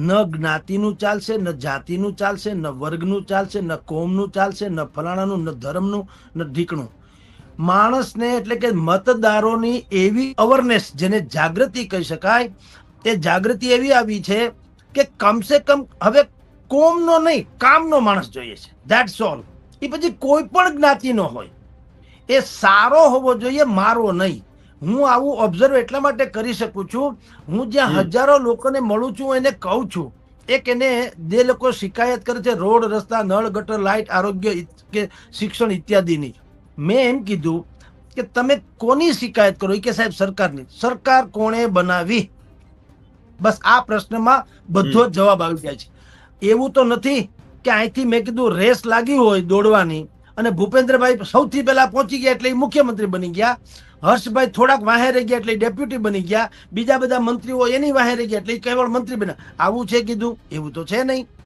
ન જ્ઞાતિનું ચાલશે, ન જાતિનું ચાલશે, ન વર્ગનું ચાલશે, ન કોમનું ચાલશે, ન ફલાણાનું, ન ધર્મનું, ન ઢીકણું. માણસને એટલે કે મતદારોની એવી અવેરનેસ, જેને જાગૃતિ કહી શકાય, એ જાગૃતિ એવી આવી છે કે કમસે કમ હવે કોમનો નહીં, કામનો માણસ જોઈએ છે. That's all. એ પછી કોઈ પણ જ્ઞાતિનો હોય, એ સારો હોવો જોઈએ, મારો નહીં. હું આવું ઓબ્ઝર્વ એટલા માટે કરી શકું છું, હું જ્યાં હજારો લોકોને મળું છું એને કહું છું. એક એને જે લોકો શિકાયત કરે છે રોડ, રસ્તા, નળ, ગટર, લાઇટ, આરોગ્ય કે શિક્ષણ ઇત્યાદિની, મેં એમ કીધું કે તમે કોની શિકાયત કરો? કે સાહેબ સરકારની. સરકાર કોણે બનાવી? બસ આ પ્રશ્નમાં બધો જ જવાબ આવી જાય છે. એવું તો નથી કે અહીંથી મેં કીધું રેસ લાગી હોય દોડવાની અને ભૂપેન્દ્રભાઈ સૌથી પહેલા પહોંચી ગયા એટલે મુખ્યમંત્રી બની ગયા, હર્ષભાઈ થોડાક વાહે રહી ગયા એટલે ડેપ્યુટી બની ગયા, બીજા બધા મંત્રીઓ એની વાહે રહી ગયા એટલે કેવળ મંત્રી બન્યા. આવું છે કીધું? એવું તો છે નહીં.